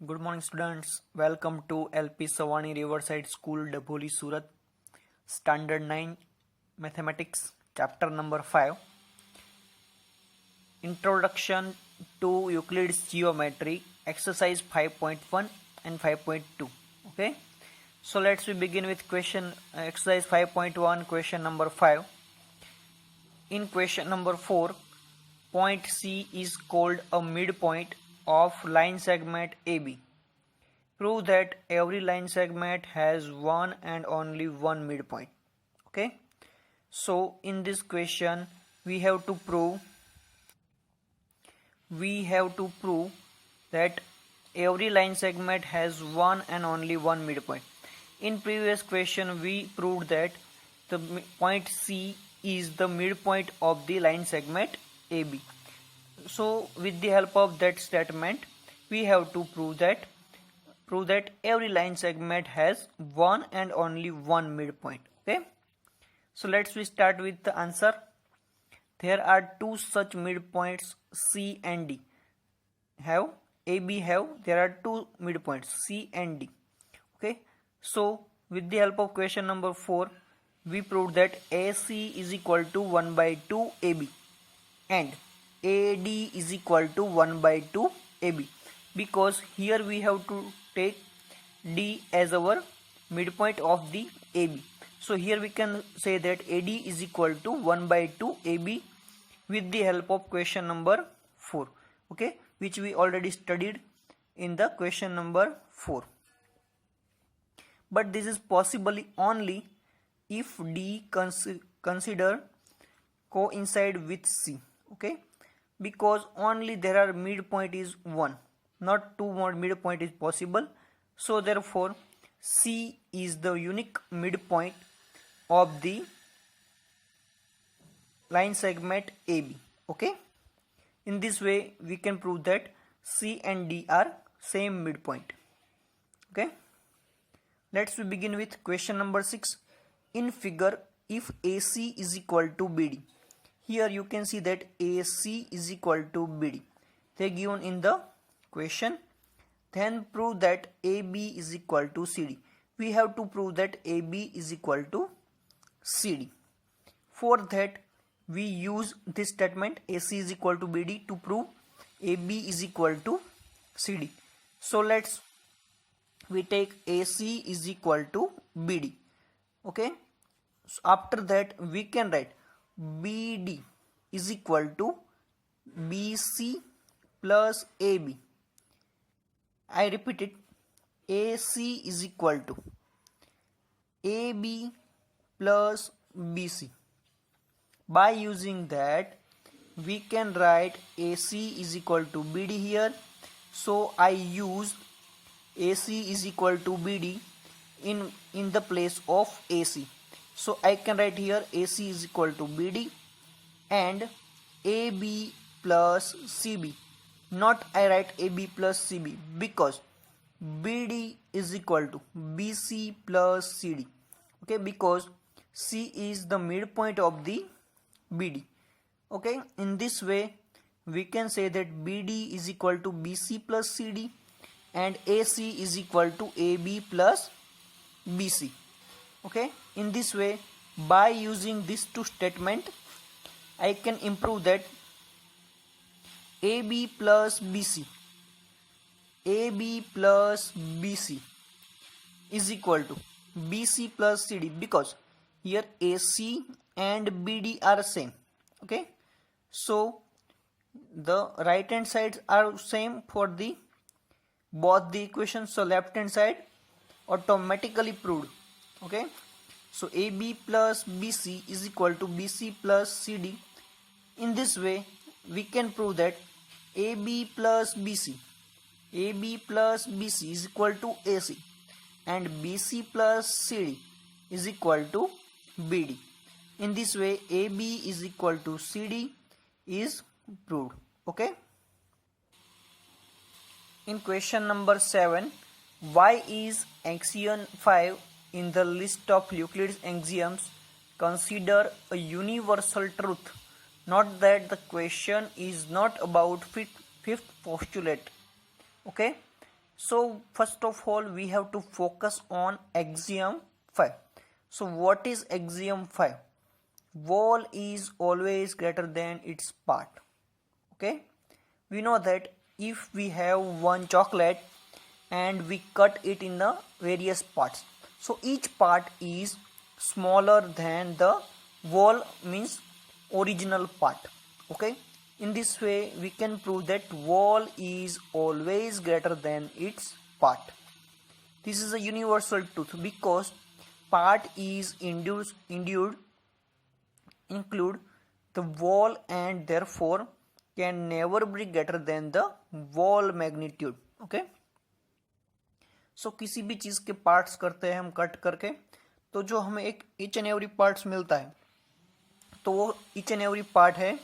Good morning, students. Welcome to LP Savani Riverside School, Dabholi, Surat. Standard 9 Mathematics, Chapter number 5. Introduction to Euclid's Geometry, Exercise 5.1 and 5.2. Okay. So let's begin with question exercise 5.1, question number 5. In question number 4, point C is called a midpoint of line segment AB. Prove that every line segment has one and only one midpoint. Okay, so in this question we have to prove that every line segment has one and only one midpoint. In previous question we proved that the point C is the midpoint of the line segment AB. So with the help of that statement we have to prove that every line segment has one and only one midpoint. Okay, so let's start with the answer. There are two such midpoints C and D. There are two midpoints C and D. Okay, so with the help of question number 4 we proved that AC is equal to 1 by 2 AB and AD is equal to 1 by 2 AB, because here we have to take D as our midpoint of the AB. So here we can say that AD is equal to 1 by 2 AB with the help of question number 4. Okay, which we already studied in the question number 4. But this is possible only if D consider coincide with C. Okay, because only there are midpoint is 1, not 2 more midpoint is possible. So therefore C is the unique midpoint of the line segment AB. Okay, in this way we can prove that C and D are same midpoint. Okay, let's begin with question number 6. In figure, if AC is equal to BD, here you can see that AC is equal to BD, they given in the question. Then prove that AB is equal to CD. We have to prove that AB is equal to CD. For that we use this statement AC is equal to BD to prove AB is equal to CD. So we take AC is equal to BD. Okay, so after that we can write BD is equal to BC plus AB. I repeat it, AC is equal to AB plus BC. By using that we can write AC is equal to BD here. So I use AC is equal to BD in the place of AC. So I can write here AC is equal to BD and AB plus CB. Not I write AB plus CB because BD is equal to BC plus CD. Okay, because C is the midpoint of the BD. Okay, in this way we can say that BD is equal to BC plus CD and AC is equal to AB plus BC. Okay, in this way by using these two statements I can improve that AB plus BC is equal to BC plus CD, because here AC and BD are same. Okay, so the right hand sides are same for the both the equations, so left hand side automatically proved. Okay, so AB plus BC is equal to BC plus CD. In this way we can prove that AB plus BC is equal to AC and BC plus CD is equal to BD. In this way AB is equal to CD is proved. Okay, in question number 7, why is axiom 5 in the list of Euclid's axioms considered a universal truth? Note that the question is not about fifth postulate. Okay, So first of all we have to focus on axiom 5. So what is axiom 5? Whole is always greater than its part. Okay, we know that if we have one chocolate and we cut it in the various parts, so each part is smaller than the whole, means original part. Okay, in this way we can prove that whole is always greater than its part. This is a universal truth because part is include the whole and therefore can never be greater than the whole magnitude. Okay, सो किसी भी चीज़ के parts करते हैं हम cut करके, तो जो हमें एक ईच एंड एवरी पार्ट्स मिलता है, तो वो ईच एंड एवरी पार्ट है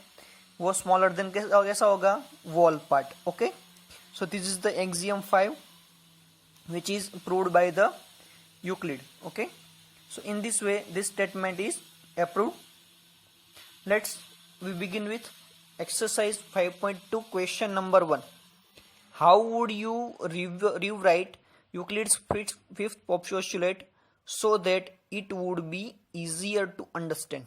वो स्मॉलर देन कैसा होगा, wall part. Okay, so this is the axiom 5 which is proved by the Euclid. Okay, so in this way this statement is approved. Let's we begin with exercise 5.2 question number 1. How would you rewrite Euclid's fifth postulate so that it would be easier to understand?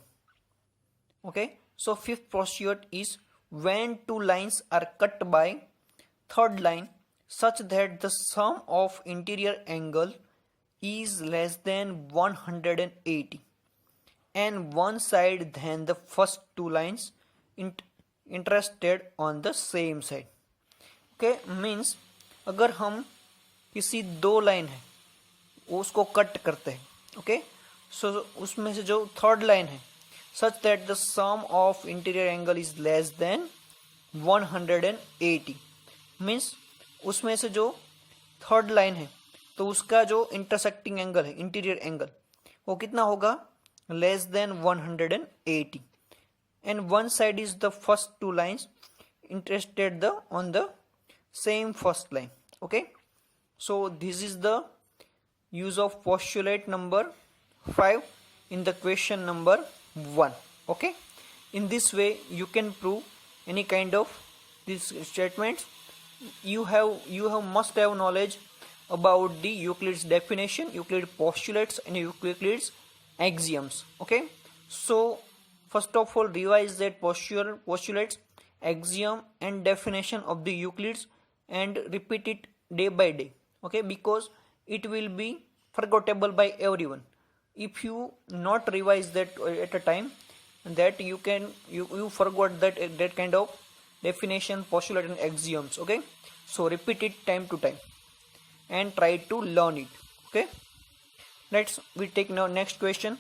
Okay, so fifth postulate is when two lines are cut by third line such that the sum of interior angle is less than 180 and one side than the first two lines interested on the same side. Okay, means अगर हम किसी दो line है उसको cut करते हैं, okay, सो उसमें से जो थर्ड लाइन है such that the sum of interior angle is less than 180 means उसमें से जो थर्ड लाइन है तो उसका जो इंटरसेक्टिंग एंगल है, इंटीरियर एंगल, वो कितना होगा, less than 180 and one side is the first two lines interested the on the same first line. Okay, so this is the use of postulate number 5 in the question number 1. Okay, in this way you can prove any kind of these statements. You must have knowledge about the Euclid's definition, Euclid postulates and Euclid's axioms. Okay, so first of all revise that postulates, axiom and definition of the Euclid's and repeat it day by day. Okay, because it will be forgettable by everyone if you not revise that at a time, that you forgot that kind of definition, postulate and axioms. Okay, so repeat it time to time and try to learn it. Okay, we take now next question.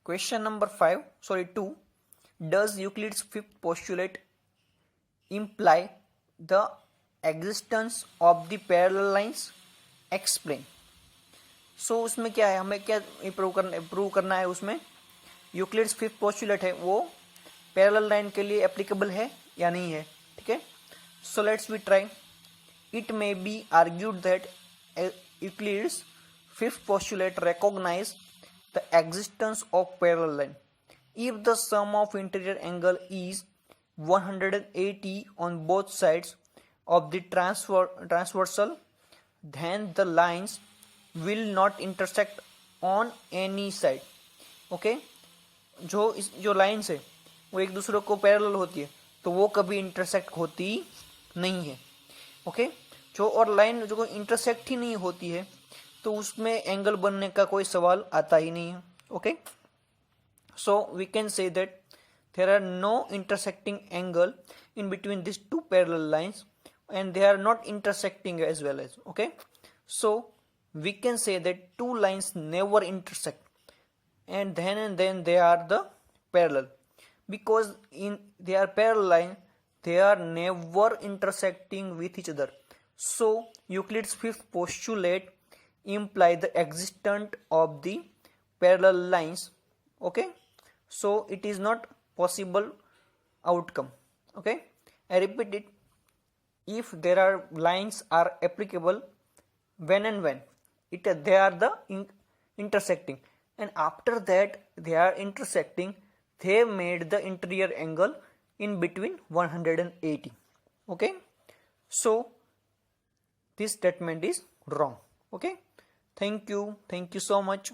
Question number 2. Does Euclid's fifth postulate imply the existence of the parallel lines? Explain. So उसमें क्या है, हमें क्या prove करना है, उसमें Euclid's fifth postulate है वो पैरेलल लाइन के लिए एप्लीकेबल है या नहीं है. ठीक है, so let's we try. It may be argued that Euclid's fifth postulate recognize the existence of parallel line if the sum of interior angle is 180 on both sides of the transversal, then the lines will not intersect on any side. Okay, जो lines है वो एक दूसरे को parallel होती है तो वो कभी इंटरसेक्ट होती नहीं है. ओके, जो और लाइन जो इंटरसेक्ट ही नहीं होती है तो उसमें एंगल बनने का कोई सवाल आता ही नहीं है. Okay, so we can say that there are no intersecting angle in between these two parallel lines and they are not intersecting as well as. Okay, so we can say that two lines never intersect and then they are the parallel, because in their parallel line they are never intersecting with each other. So Euclid's fifth postulate imply the existence of the parallel lines. Okay, so it is not possible outcome. Okay, I repeat it. If there are lines are applicable when they are the intersecting, and after that they are intersecting, they made the interior angle in between 180. Okay, so this statement is wrong. Okay, thank you so much.